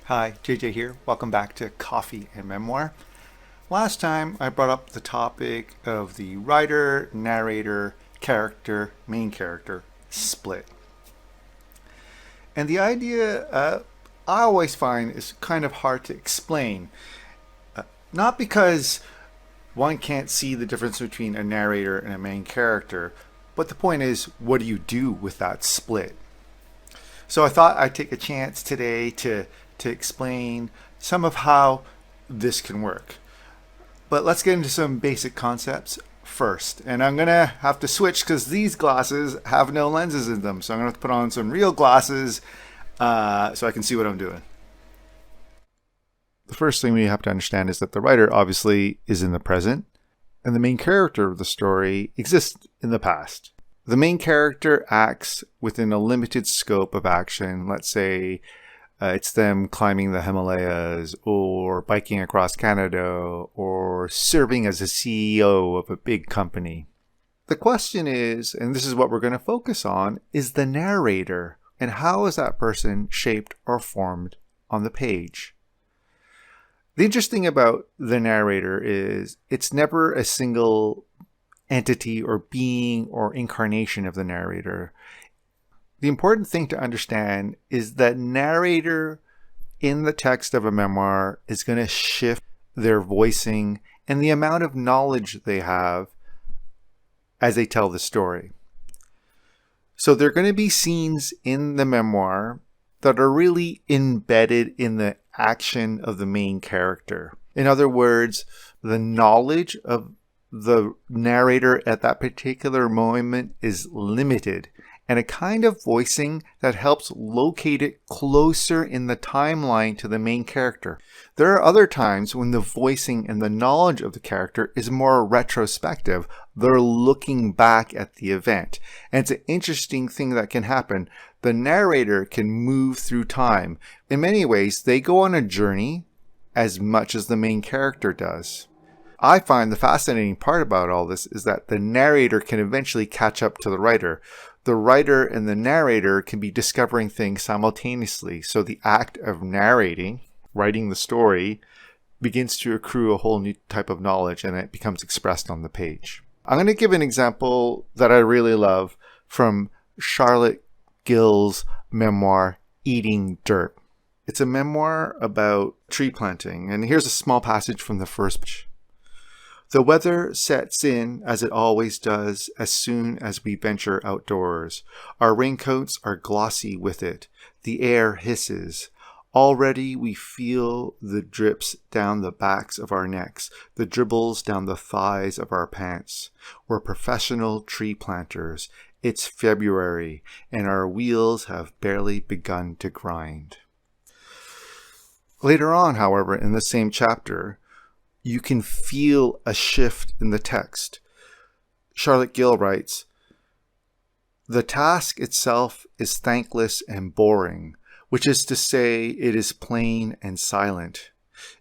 Hi, JJ here. Welcome back to Coffee and Memoir. Last time I brought up the topic of the writer, narrator, character, main character split. And the idea I always find is kind of hard to explain. Not because one can't see the difference between a narrator and a main character, but the point is, what do you do with that split? So I thought I'd take a chance today to explain some of how this can work. But let's get into some basic concepts first. And I'm going to have to switch because these glasses have no lenses in them. So I'm going to put on some real glasses so I can see what I'm doing. The first thing we have to understand is that the writer obviously is in the present, and the main character of the story exists in the past. The main character acts within a limited scope of action. Let's say it's them climbing the Himalayas, or biking across Canada, or serving as a CEO of a big company. The question is, and this is what we're going to focus on, is the narrator, and how is that person shaped or formed on the page? The interesting about the narrator is it's never a single entity or being or incarnation of the narrator. The important thing to understand is that narrator in the text of a memoir is going to shift their voicing and the amount of knowledge they have as they tell the story. So there are going to be scenes in the memoir that are really embedded in the action of the main character. In other words, the knowledge of the narrator at that particular moment is limited, and a kind of voicing that helps locate it closer in the timeline to the main character. There are other times when the voicing and the knowledge of the character is more retrospective. They're looking back at the event. And it's an interesting thing that can happen. The narrator can move through time. In many ways, they go on a journey as much as the main character does. I find the fascinating part about all this is that the narrator can eventually catch up to the writer. The writer and the narrator can be discovering things simultaneously. So the act of narrating, writing the story, begins to accrue a whole new type of knowledge, and it becomes expressed on the page. I'm going to give an example that I really love from Charlotte Gill's memoir, Eating Dirt. It's a memoir about tree planting, and here's a small passage from the first page. The weather sets in, as it always does, as soon as we venture outdoors. Our raincoats are glossy with it. The air hisses. Already we feel the drips down the backs of our necks, the dribbles down the thighs of our pants. We're professional tree planters. It's February, and our wheels have barely begun to grind. Later on, however, in the same chapter, you can feel a shift in the text. Charlotte Gill writes, "The task itself is thankless and boring, which is to say it is plain and silent.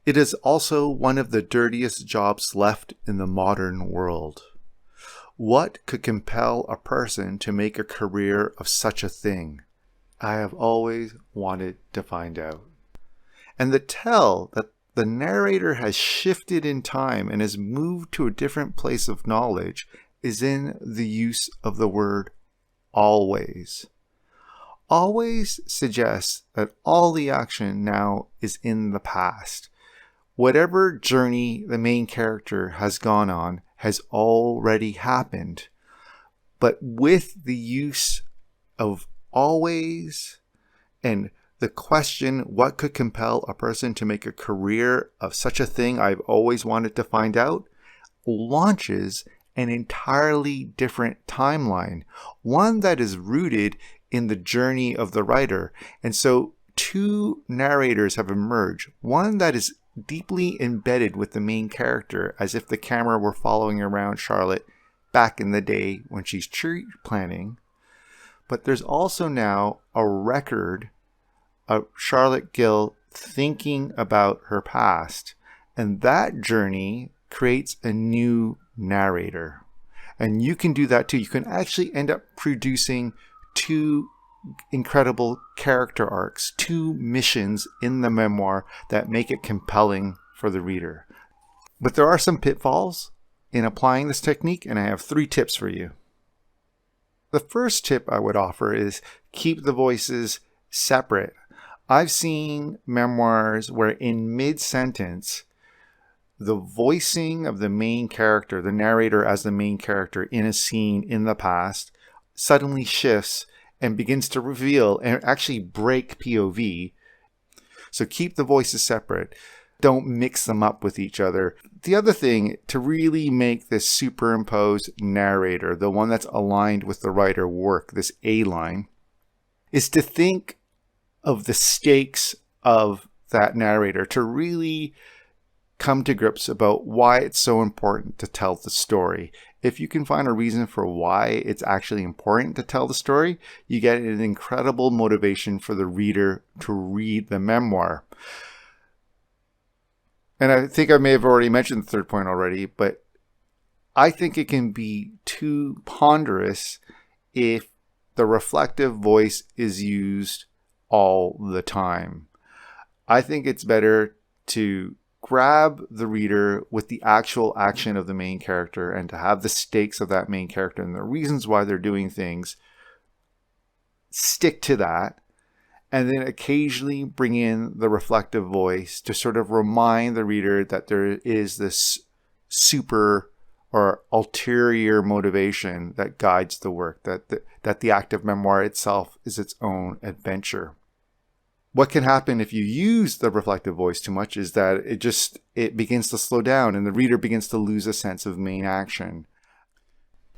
It is also one of the dirtiest jobs left in the modern world. What could compel a person to make a career of such a thing? I have always wanted to find out." And the tell that the narrator has shifted in time and has moved to a different place of knowledge is in the use of the word always. Always suggests that all the action now is in the past. Whatever journey the main character has gone on has already happened. But with the use of always and the question, what could compel a person to make a career of such a thing I've always wanted to find out, launches an entirely different timeline, one that is rooted in the journey of the writer. And so two narrators have emerged, one that is deeply embedded with the main character, as if the camera were following around Charlotte back in the day when she's tree planting. But there's also now a record of Charlotte Gill thinking about her past, and that journey creates a new narrator. And you can do that too. You can actually end up producing two incredible character arcs, 2 missions in the memoir that make it compelling for the reader. But there are some pitfalls in applying this technique, and I have 3 tips for you. The first tip I would offer is keep the voices separate. I've seen memoirs where in mid-sentence, the voicing of the main character, the narrator as the main character in a scene in the past, suddenly shifts and begins to reveal and actually break POV. So keep the voices separate. Don't mix them up with each other. The other thing, to really make this superimposed narrator, the one that's aligned with the writer, work, this A line, is to think of the stakes of that narrator, to really come to grips about why it's so important to tell the story. If you can find a reason for why it's actually important to tell the story, you get an incredible motivation for the reader to read the memoir. And I think I may have already mentioned the third point already, but I think it can be too ponderous if the reflective voice is used all the time. I think it's better to grab the reader with the actual action of the main character and to have the stakes of that main character and the reasons why they're doing things, stick to that, and then occasionally bring in the reflective voice to sort of remind the reader that there is this super or ulterior motivation that guides the work, that the act of memoir itself is its own adventure. What can happen if you use the reflective voice too much is that it begins to slow down and the reader begins to lose a sense of main action.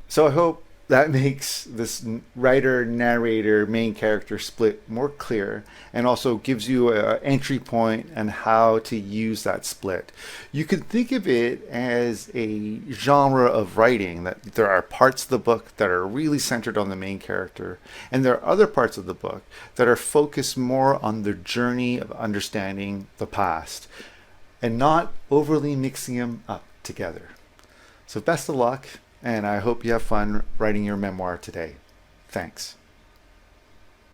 So I hope that makes this writer, narrator, main character split more clear and also gives you an entry point on how to use that split. You could think of it as a genre of writing, that there are parts of the book that are really centered on the main character, and there are other parts of the book that are focused more on the journey of understanding the past and not overly mixing them up together. So best of luck. And I hope you have fun writing your memoir today. Thanks.